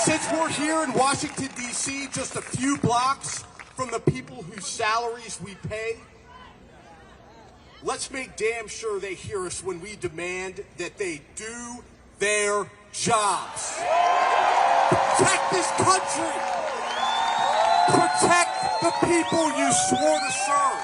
Since we're here in Washington, D.C., just a few blocks from the people whose salaries we pay, let's make damn sure they hear us when we demand that they do their jobs. Protect this country. Protect the people you swore to serve.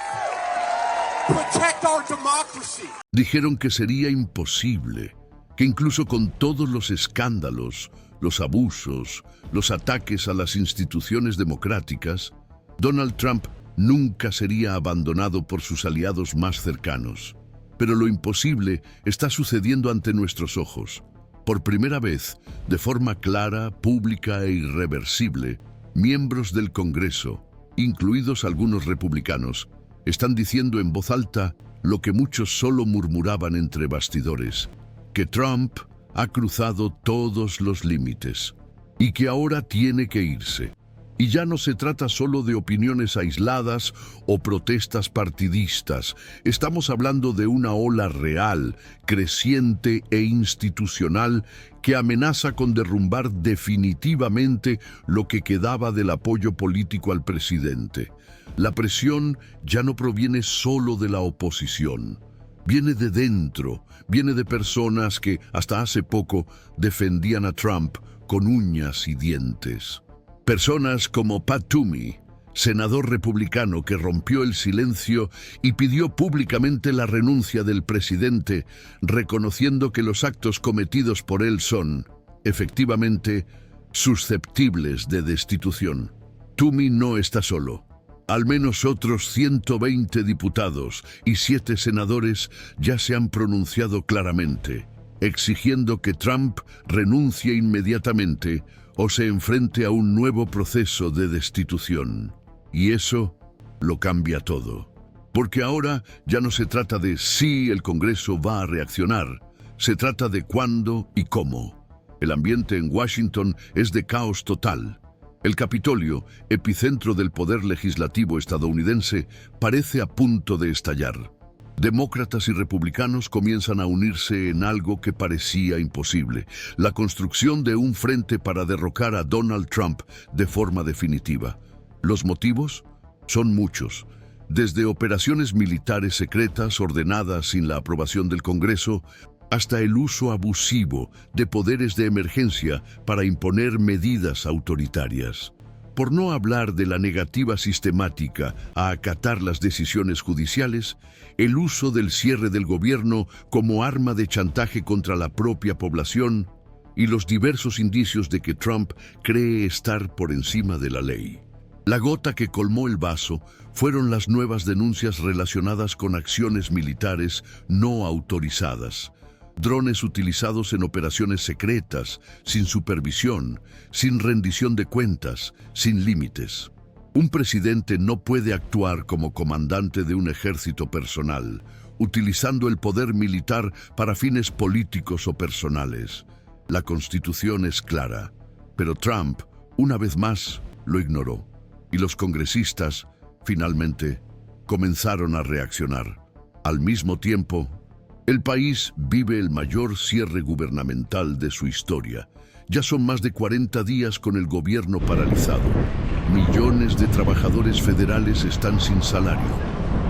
Protect our democracy. Dijeron que sería imposible, que incluso con todos los escándalos, los abusos, los ataques a las instituciones democráticas, Donald Trump nunca sería abandonado por sus aliados más cercanos. Pero lo imposible está sucediendo ante nuestros ojos. Por primera vez, de forma clara, pública e irreversible, miembros del Congreso, incluidos algunos republicanos, están diciendo en voz alta lo que muchos solo murmuraban entre bastidores, que Trump ha cruzado todos los límites y que ahora tiene que irse. Y ya no se trata solo de opiniones aisladas o protestas partidistas. Estamos hablando de una ola real, creciente e institucional que amenaza con derrumbar definitivamente lo que quedaba del apoyo político al presidente. La presión ya no proviene solo de la oposición. Viene de dentro, viene de personas que hasta hace poco defendían a Trump con uñas y dientes. Personas como Pat Toomey, senador republicano que rompió el silencio y pidió públicamente la renuncia del presidente, reconociendo que los actos cometidos por él son, efectivamente, susceptibles de destitución. Toomey no está solo. Al menos otros 120 diputados y 7 senadores ya se han pronunciado claramente, exigiendo que Trump renuncie inmediatamente o se enfrente a un nuevo proceso de destitución. Y eso lo cambia todo. Porque ahora ya no se trata de si el Congreso va a reaccionar, se trata de cuándo y cómo. El ambiente en Washington es de caos total. El Capitolio, epicentro del poder legislativo estadounidense, parece a punto de estallar. Demócratas y republicanos comienzan a unirse en algo que parecía imposible, la construcción de un frente para derrocar a Donald Trump de forma definitiva. ¿Los motivos? Son muchos. Desde operaciones militares secretas ordenadas sin la aprobación del Congreso, hasta el uso abusivo de poderes de emergencia para imponer medidas autoritarias. Por no hablar de la negativa sistemática a acatar las decisiones judiciales, el uso del cierre del gobierno como arma de chantaje contra la propia población y los diversos indicios de que Trump cree estar por encima de la ley. La gota que colmó el vaso fueron las nuevas denuncias relacionadas con acciones militares no autorizadas. Drones utilizados en operaciones secretas, sin supervisión, sin rendición de cuentas, sin límites. Un presidente no puede actuar como comandante de un ejército personal, utilizando el poder militar para fines políticos o personales. La Constitución es clara, pero Trump, una vez más, lo ignoró. Y los congresistas, finalmente, comenzaron a reaccionar. Al mismo tiempo, el país vive el mayor cierre gubernamental de su historia. Ya son más de 40 días con el gobierno paralizado. Millones de trabajadores federales están sin salario.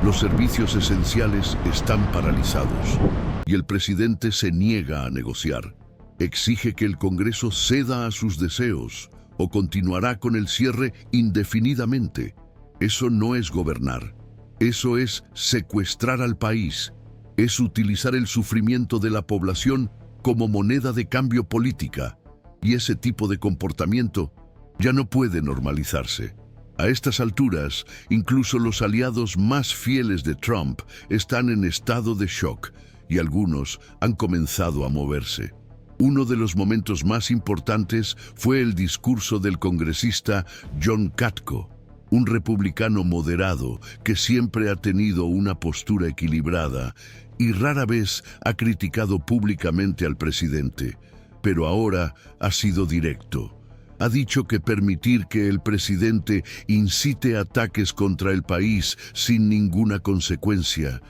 Los servicios esenciales están paralizados. Y el presidente se niega a negociar. Exige que el Congreso ceda a sus deseos o continuará con el cierre indefinidamente. Eso no es gobernar. Eso es secuestrar al país. Es utilizar el sufrimiento de la población como moneda de cambio política. Y ese tipo de comportamiento ya no puede normalizarse. A estas alturas, incluso los aliados más fieles de Trump están en estado de shock y algunos han comenzado a moverse. Uno de los momentos más importantes fue el discurso del congresista John Katko, un republicano moderado que siempre ha tenido una postura equilibrada y rara vez ha criticado públicamente al presidente, pero ahora ha sido directo. Ha dicho que permitir que el presidente incite ataques contra el país sin ninguna consecuencia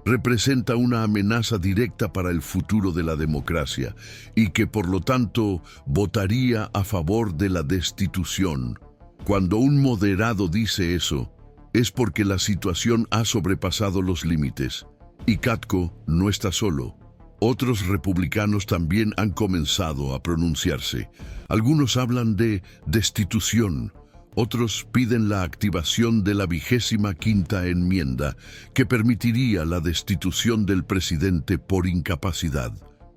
representa una amenaza directa para el futuro de la democracia y que por lo tanto votaría a favor de la destitución. Cuando un moderado dice eso, es porque la situación ha sobrepasado los límites. Y Katko no está solo. Otros republicanos también han comenzado a pronunciarse. Algunos hablan de destitución. Otros piden la activación de la 25ª enmienda, que permitiría la destitución del presidente por incapacidad.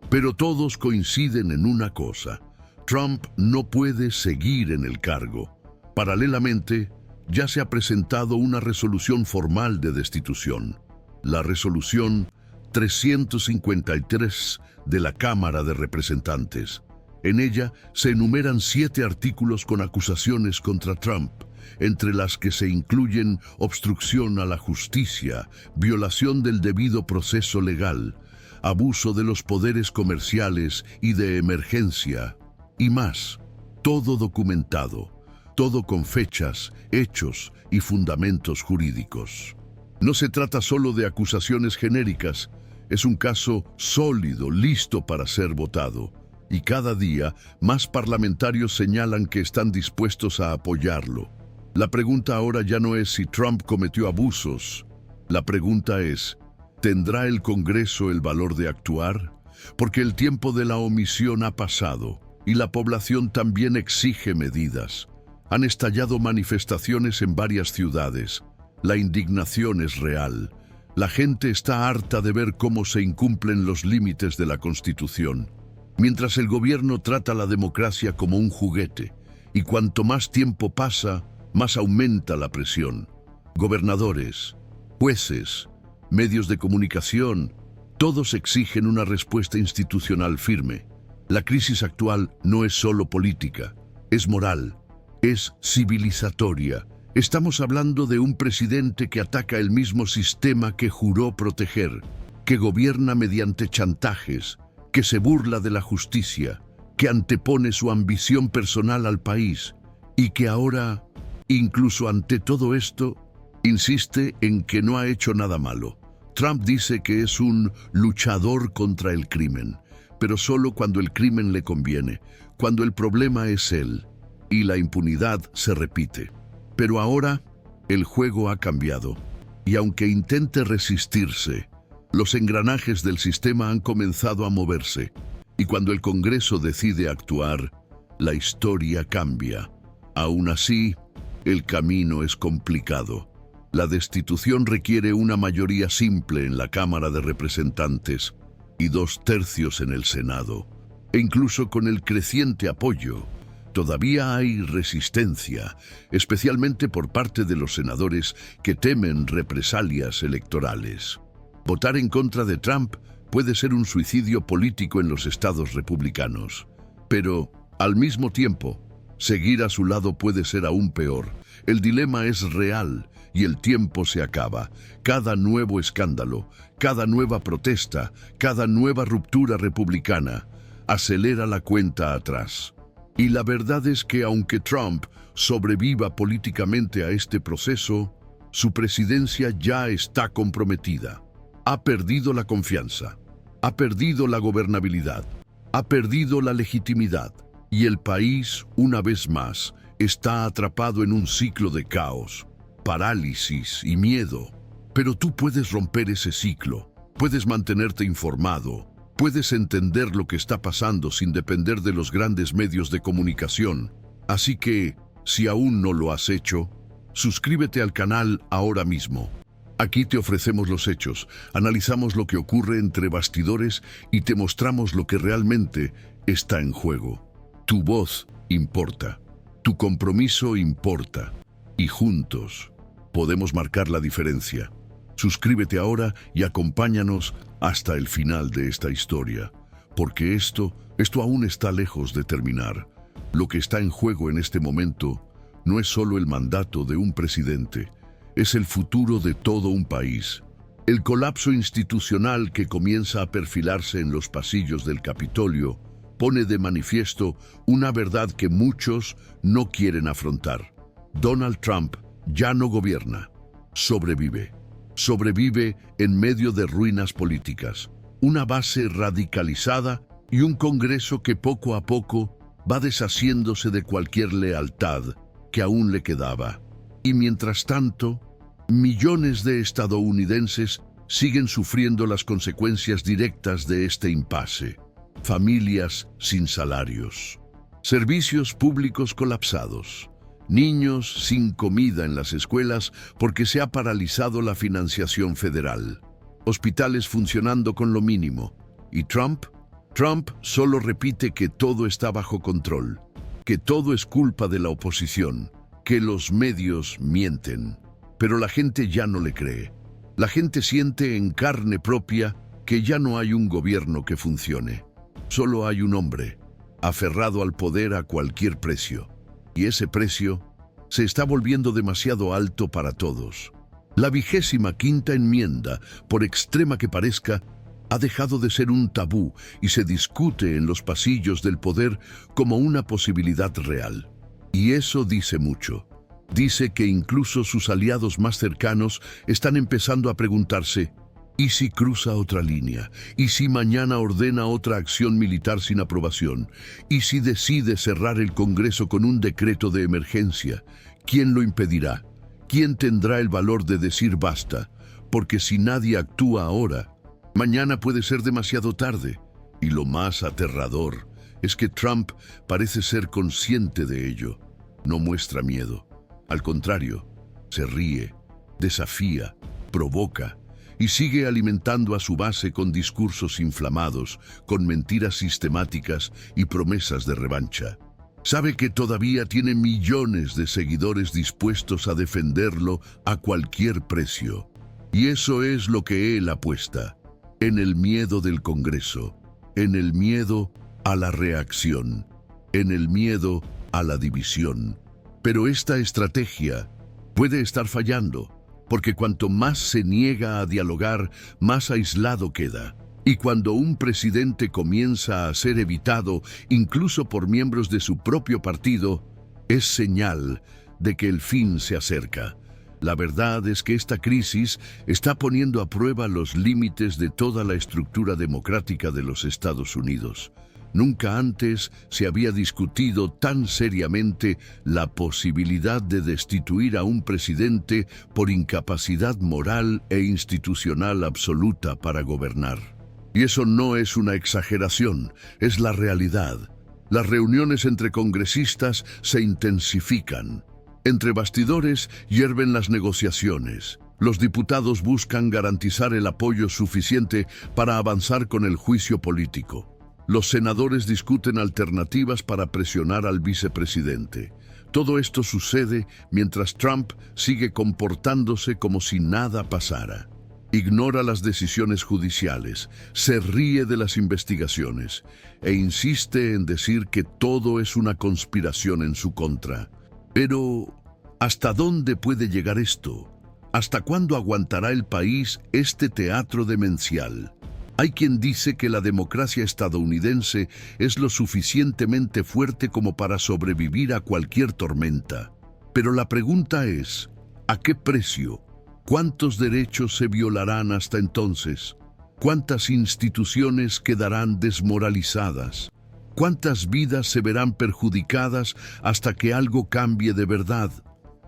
Pero todos coinciden en una cosa: Trump no puede seguir en el cargo. Paralelamente, ya se ha presentado una resolución formal de destitución, la resolución 353 de la Cámara de Representantes. En ella se enumeran 7 artículos con acusaciones contra Trump, entre las que se incluyen obstrucción a la justicia, violación del debido proceso legal, abuso de los poderes comerciales y de emergencia, y más. Todo documentado, todo con fechas, hechos y fundamentos jurídicos. No se trata solo de acusaciones genéricas, es un caso sólido, listo para ser votado. Y cada día más parlamentarios señalan que están dispuestos a apoyarlo. La pregunta ahora ya no es si Trump cometió abusos. La pregunta es, ¿tendrá el Congreso el valor de actuar? Porque el tiempo de la omisión ha pasado y la población también exige medidas. Han estallado manifestaciones en varias ciudades. La indignación es real. La gente está harta de ver cómo se incumplen los límites de la Constitución. Mientras el gobierno trata la democracia como un juguete, y cuanto más tiempo pasa, más aumenta la presión. Gobernadores, jueces, medios de comunicación, todos exigen una respuesta institucional firme. La crisis actual no es solo política, es moral, es civilizatoria. Estamos hablando de un presidente que ataca el mismo sistema que juró proteger, que gobierna mediante chantajes, que se burla de la justicia, que antepone su ambición personal al país y que ahora, incluso ante todo esto, insiste en que no ha hecho nada malo. Trump dice que es un luchador contra el crimen, pero solo cuando el crimen le conviene, cuando el problema es él, y la impunidad se repite. Pero ahora, el juego ha cambiado, y aunque intente resistirse, los engranajes del sistema han comenzado a moverse, y cuando el Congreso decide actuar, la historia cambia. Aún así, el camino es complicado. La destitución requiere una mayoría simple en la Cámara de Representantes y 2/3 en el Senado. E incluso con el creciente apoyo, todavía hay resistencia, especialmente por parte de los senadores que temen represalias electorales. Votar en contra de Trump puede ser un suicidio político en los estados republicanos, pero, al mismo tiempo, seguir a su lado puede ser aún peor. El dilema es real y el tiempo se acaba. Cada nuevo escándalo, cada nueva protesta, cada nueva ruptura republicana acelera la cuenta atrás. Y la verdad es que aunque Trump sobreviva políticamente a este proceso, su presidencia ya está comprometida. Ha perdido la confianza, ha perdido la gobernabilidad, ha perdido la legitimidad, y el país, una vez más, está atrapado en un ciclo de caos, parálisis y miedo. Pero tú puedes romper ese ciclo, puedes mantenerte informado, puedes entender lo que está pasando sin depender de los grandes medios de comunicación. Así que, si aún no lo has hecho, suscríbete al canal ahora mismo. Aquí te ofrecemos los hechos, analizamos lo que ocurre entre bastidores y te mostramos lo que realmente está en juego. Tu voz importa, tu compromiso importa, y juntos podemos marcar la diferencia. Suscríbete ahora y acompáñanos hasta el final de esta historia, porque esto aún está lejos de terminar. Lo que está en juego en este momento no es solo el mandato de un presidente, es el futuro de todo un país. El colapso institucional que comienza a perfilarse en los pasillos del Capitolio pone de manifiesto una verdad que muchos no quieren afrontar. Donald Trump ya no gobierna, sobrevive. sobrevive en medio de ruinas políticas, una base radicalizada y un Congreso que poco a poco va deshaciéndose de cualquier lealtad que aún le quedaba. Y mientras tanto, millones de estadounidenses siguen sufriendo las consecuencias directas de este impasse. Familias sin salarios, servicios públicos colapsados, niños sin comida en las escuelas porque se ha paralizado la financiación federal, hospitales funcionando con lo mínimo. ¿Y Trump? Trump solo repite que todo está bajo control, que todo es culpa de la oposición, que los medios mienten. Pero la gente ya no le cree. La gente siente en carne propia que ya no hay un gobierno que funcione. Solo hay un hombre, aferrado al poder a cualquier precio. Y ese precio se está volviendo demasiado alto para todos. La 25ª enmienda, por extrema que parezca, ha dejado de ser un tabú y se discute en los pasillos del poder como una posibilidad real. Y eso dice mucho. Dice que incluso sus aliados más cercanos están empezando a preguntarse: ¿y si cruza otra línea? ¿Y si mañana ordena otra acción militar sin aprobación? ¿Y si decide cerrar el Congreso con un decreto de emergencia? ¿Quién lo impedirá? ¿Quién tendrá el valor de decir basta? Porque si nadie actúa ahora, mañana puede ser demasiado tarde. Y lo más aterrador es que Trump parece ser consciente de ello. No muestra miedo. Al contrario, se ríe, desafía, provoca y sigue alimentando a su base con discursos inflamados, con mentiras sistemáticas y promesas de revancha. Sabe que todavía tiene millones de seguidores dispuestos a defenderlo a cualquier precio. Y eso es lo que él apuesta, en el miedo del Congreso, en el miedo a la reacción, en el miedo a la división. Pero esta estrategia puede estar fallando, porque cuanto más se niega a dialogar, más aislado queda. Y cuando un presidente comienza a ser evitado, incluso por miembros de su propio partido, es señal de que el fin se acerca. La verdad es que esta crisis está poniendo a prueba los límites de toda la estructura democrática de los Estados Unidos. Nunca antes se había discutido tan seriamente la posibilidad de destituir a un presidente por incapacidad moral e institucional absoluta para gobernar. Y eso no es una exageración, es la realidad. Las reuniones entre congresistas se intensifican. Entre bastidores hierven las negociaciones. Los diputados buscan garantizar el apoyo suficiente para avanzar con el juicio político. Los senadores discuten alternativas para presionar al vicepresidente. Todo esto sucede mientras Trump sigue comportándose como si nada pasara. Ignora las decisiones judiciales, se ríe de las investigaciones e insiste en decir que todo es una conspiración en su contra. Pero, ¿hasta dónde puede llegar esto? ¿Hasta cuándo aguantará el país este teatro demencial? Hay quien dice que la democracia estadounidense es lo suficientemente fuerte como para sobrevivir a cualquier tormenta. Pero la pregunta es, ¿a qué precio? ¿Cuántos derechos se violarán hasta entonces? ¿Cuántas instituciones quedarán desmoralizadas? ¿Cuántas vidas se verán perjudicadas hasta que algo cambie de verdad?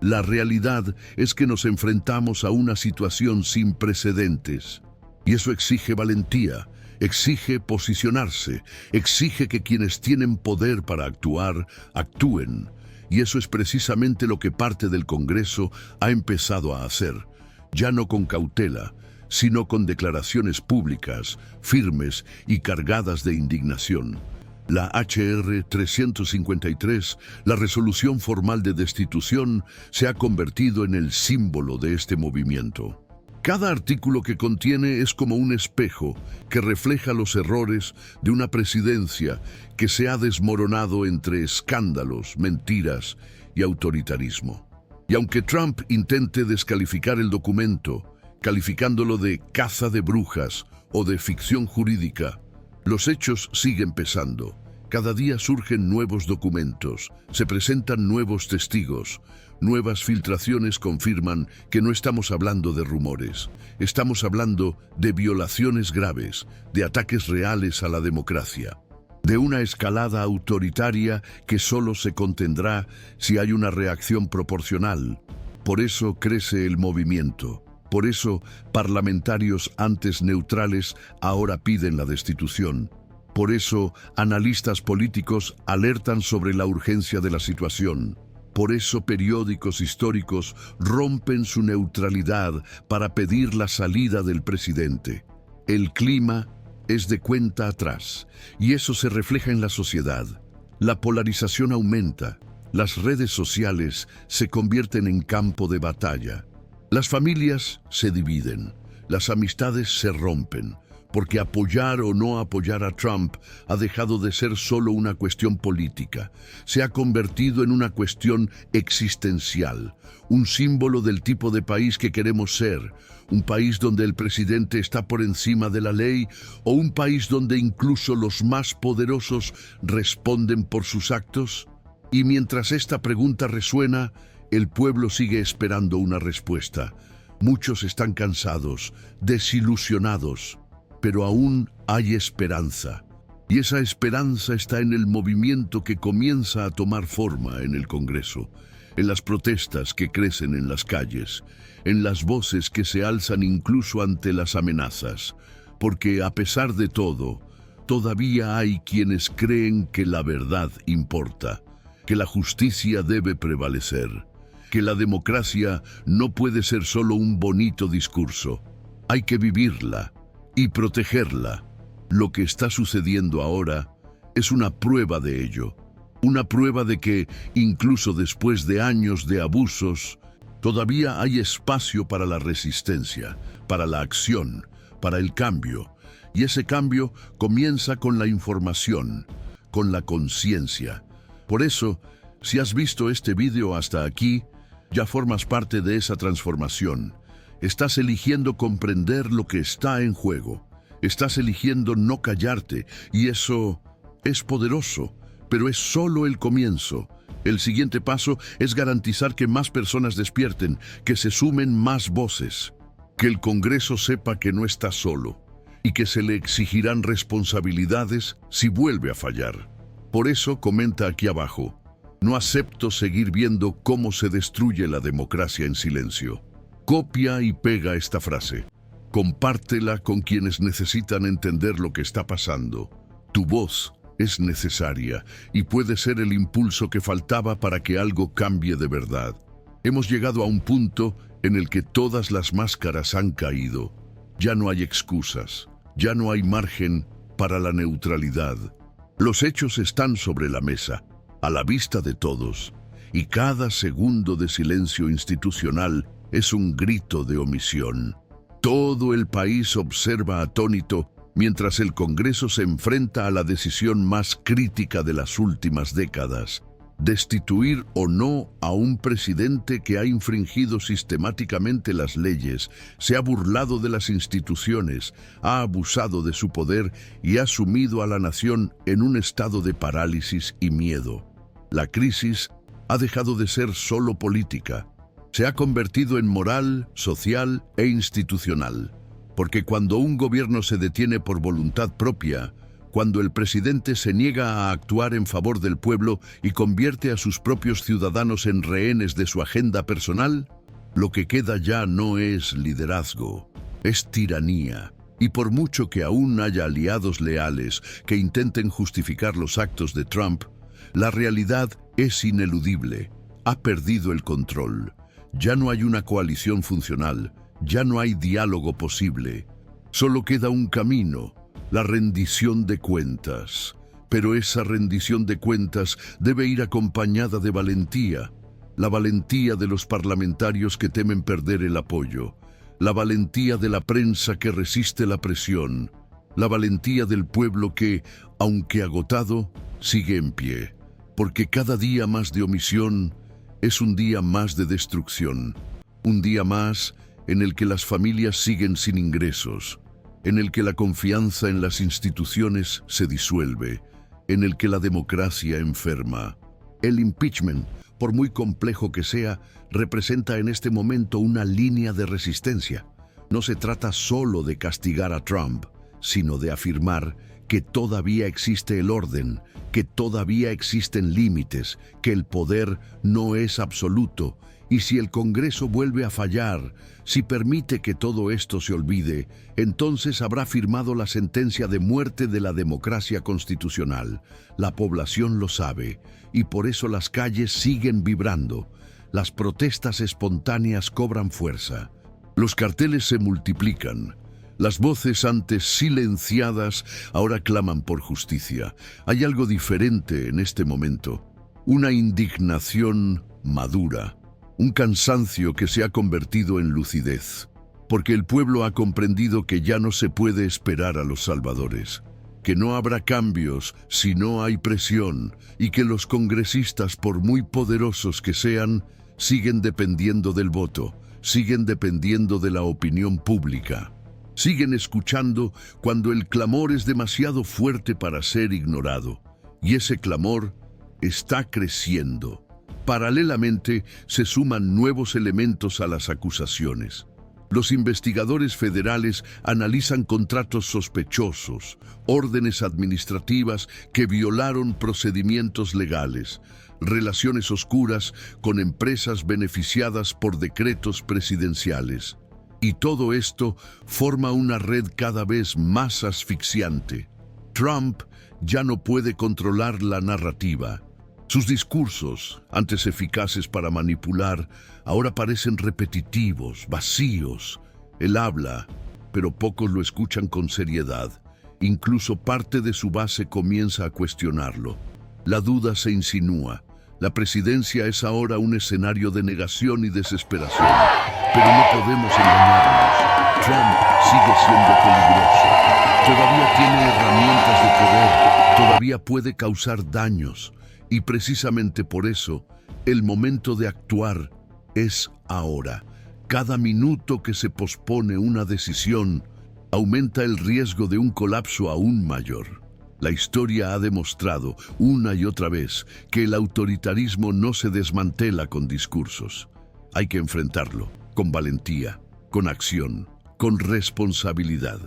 La realidad es que nos enfrentamos a una situación sin precedentes. Y eso exige valentía, exige posicionarse, exige que quienes tienen poder para actuar, actúen. Y eso es precisamente lo que parte del Congreso ha empezado a hacer, ya no con cautela, sino con declaraciones públicas, firmes y cargadas de indignación. La H.R. 353, la resolución formal de destitución, se ha convertido en el símbolo de este movimiento. Cada artículo que contiene es como un espejo que refleja los errores de una presidencia que se ha desmoronado entre escándalos, mentiras y autoritarismo. Y aunque Trump intente descalificar el documento, calificándolo de caza de brujas o de ficción jurídica, los hechos siguen pesando. Cada día surgen nuevos documentos, se presentan nuevos testigos, nuevas filtraciones confirman que no estamos hablando de rumores, estamos hablando de violaciones graves, de ataques reales a la democracia, de una escalada autoritaria que solo se contendrá si hay una reacción proporcional. Por eso crece el movimiento. Por eso parlamentarios antes neutrales ahora piden la destitución. Por eso analistas políticos alertan sobre la urgencia de la situación. Por eso periódicos históricos rompen su neutralidad para pedir la salida del presidente. El clima es de cuenta atrás, y eso se refleja en la sociedad. La polarización aumenta, las redes sociales se convierten en campo de batalla. Las familias se dividen, las amistades se rompen, porque apoyar o no apoyar a Trump ha dejado de ser solo una cuestión política. Se ha convertido en una cuestión existencial, un símbolo del tipo de país que queremos ser, un país donde el presidente está por encima de la ley o un país donde incluso los más poderosos responden por sus actos. Y mientras esta pregunta resuena, el pueblo sigue esperando una respuesta. Muchos están cansados, desilusionados, pero aún hay esperanza. Y esa esperanza está en el movimiento que comienza a tomar forma en el Congreso, en las protestas que crecen en las calles, en las voces que se alzan incluso ante las amenazas, porque a pesar de todo, todavía hay quienes creen que la verdad importa, que la justicia debe prevalecer, que la democracia no puede ser solo un bonito discurso. Hay que vivirla y protegerla. Lo que está sucediendo ahora es una prueba de ello, una prueba de que, incluso después de años de abusos, todavía hay espacio para la resistencia, para la acción, para el cambio. Y ese cambio comienza con la información, con la conciencia. Por eso, si has visto este video hasta aquí, ya formas parte de esa transformación. Estás eligiendo comprender lo que está en juego. Estás eligiendo no callarte, y eso es poderoso, pero es solo el comienzo. El siguiente paso es garantizar que más personas despierten, que se sumen más voces, que el Congreso sepa que no está solo y que se le exigirán responsabilidades si vuelve a fallar. Por eso comenta aquí abajo: no acepto seguir viendo cómo se destruye la democracia en silencio. Copia y pega esta frase. Compártela con quienes necesitan entender lo que está pasando. Tu voz es necesaria y puede ser el impulso que faltaba para que algo cambie de verdad. Hemos llegado a un punto en el que todas las máscaras han caído. Ya no hay excusas, ya no hay margen para la neutralidad. Los hechos están sobre la mesa, a la vista de todos, y cada segundo de silencio institucional es un grito de omisión. Todo el país observa atónito mientras el Congreso se enfrenta a la decisión más crítica de las últimas décadas: destituir o no a un presidente que ha infringido sistemáticamente las leyes, se ha burlado de las instituciones, ha abusado de su poder y ha sumido a la nación en un estado de parálisis y miedo. La crisis ha dejado de ser solo política. Se ha convertido en moral, social e institucional. Porque cuando un gobierno se detiene por voluntad propia, cuando el presidente se niega a actuar en favor del pueblo y convierte a sus propios ciudadanos en rehenes de su agenda personal, lo que queda ya no es liderazgo, es tiranía. Y por mucho que aún haya aliados leales que intenten justificar los actos de Trump, la realidad es ineludible. Ha perdido el control. Ya no hay una coalición funcional, ya no hay diálogo posible. Solo queda un camino: la rendición de cuentas. Pero esa rendición de cuentas debe ir acompañada de valentía. La valentía de los parlamentarios que temen perder el apoyo. La valentía de la prensa que resiste la presión. La valentía del pueblo que, aunque agotado, sigue en pie. Porque cada día más de omisión es un día más de destrucción. Un día más en el que las familias siguen sin ingresos, en el que la confianza en las instituciones se disuelve, en el que la democracia enferma. El impeachment, por muy complejo que sea, representa en este momento una línea de resistencia. No se trata solo de castigar a Trump, sino de afirmar que todavía existe el orden, que todavía existen límites, que el poder no es absoluto, y si el Congreso vuelve a fallar, si permite que todo esto se olvide, entonces habrá firmado la sentencia de muerte de la democracia constitucional. La población lo sabe, y por eso las calles siguen vibrando. Las protestas espontáneas cobran fuerza. Los carteles se multiplican. Las voces antes silenciadas ahora claman por justicia. Hay algo diferente en este momento. Una indignación madura. Un cansancio que se ha convertido en lucidez. Porque el pueblo ha comprendido que ya no se puede esperar a los salvadores. Que no habrá cambios si no hay presión. Y que los congresistas, por muy poderosos que sean, siguen dependiendo del voto. Siguen dependiendo de la opinión pública. Siguen escuchando cuando el clamor es demasiado fuerte para ser ignorado. Y ese clamor está creciendo. Paralelamente, se suman nuevos elementos a las acusaciones. Los investigadores federales analizan contratos sospechosos, órdenes administrativas que violaron procedimientos legales, relaciones oscuras con empresas beneficiadas por decretos presidenciales. Y todo esto forma una red cada vez más asfixiante. Trump ya no puede controlar la narrativa. Sus discursos, antes eficaces para manipular, ahora parecen repetitivos, vacíos. Él habla, pero pocos lo escuchan con seriedad. Incluso parte de su base comienza a cuestionarlo. La duda se insinúa. La presidencia es ahora un escenario de negación y desesperación. Pero no podemos engañarnos. Trump sigue siendo peligroso. Todavía tiene herramientas de poder. Todavía puede causar daños. Y precisamente por eso, el momento de actuar es ahora. Cada minuto que se pospone una decisión aumenta el riesgo de un colapso aún mayor. La historia ha demostrado una y otra vez que el autoritarismo no se desmantela con discursos. Hay que enfrentarlo con valentía, con acción, con responsabilidad.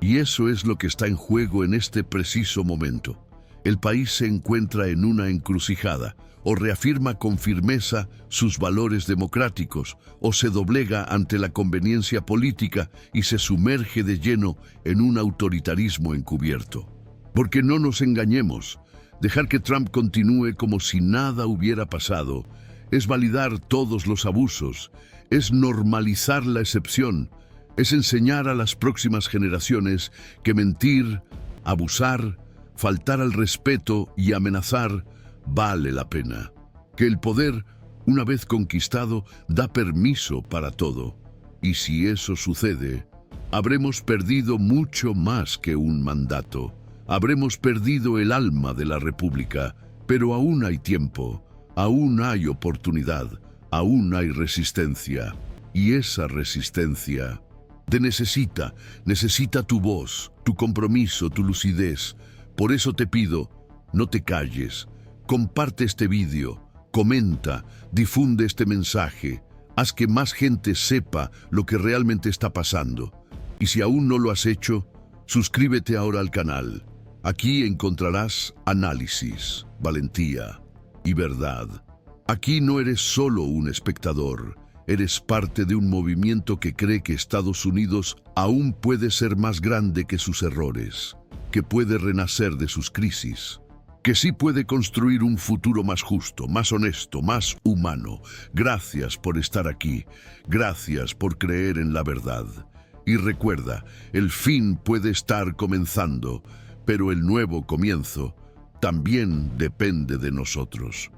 Y eso es lo que está en juego en este preciso momento. El país se encuentra en una encrucijada, o reafirma con firmeza sus valores democráticos, o se doblega ante la conveniencia política y se sumerge de lleno en un autoritarismo encubierto. Porque no nos engañemos, dejar que Trump continúe como si nada hubiera pasado es validar todos los abusos, es normalizar la excepción, es enseñar a las próximas generaciones que mentir, abusar, faltar al respeto y amenazar vale la pena. Que el poder, una vez conquistado, da permiso para todo. Y si eso sucede, habremos perdido mucho más que un mandato. Habremos perdido el alma de la República, pero aún hay tiempo, aún hay oportunidad, aún hay resistencia. Y esa resistencia necesita tu voz, tu compromiso, tu lucidez. Por eso te pido, no te calles, comparte este vídeo, comenta, difunde este mensaje, haz que más gente sepa lo que realmente está pasando. Y si aún no lo has hecho, suscríbete ahora al canal. Aquí encontrarás análisis, valentía y verdad. Aquí no eres solo un espectador, eres parte de un movimiento que cree que Estados Unidos aún puede ser más grande que sus errores, que puede renacer de sus crisis, que sí puede construir un futuro más justo, más honesto, más humano. Gracias por estar aquí, gracias por creer en la verdad. Y recuerda, el fin puede estar comenzando, pero el nuevo comienzo también depende de nosotros.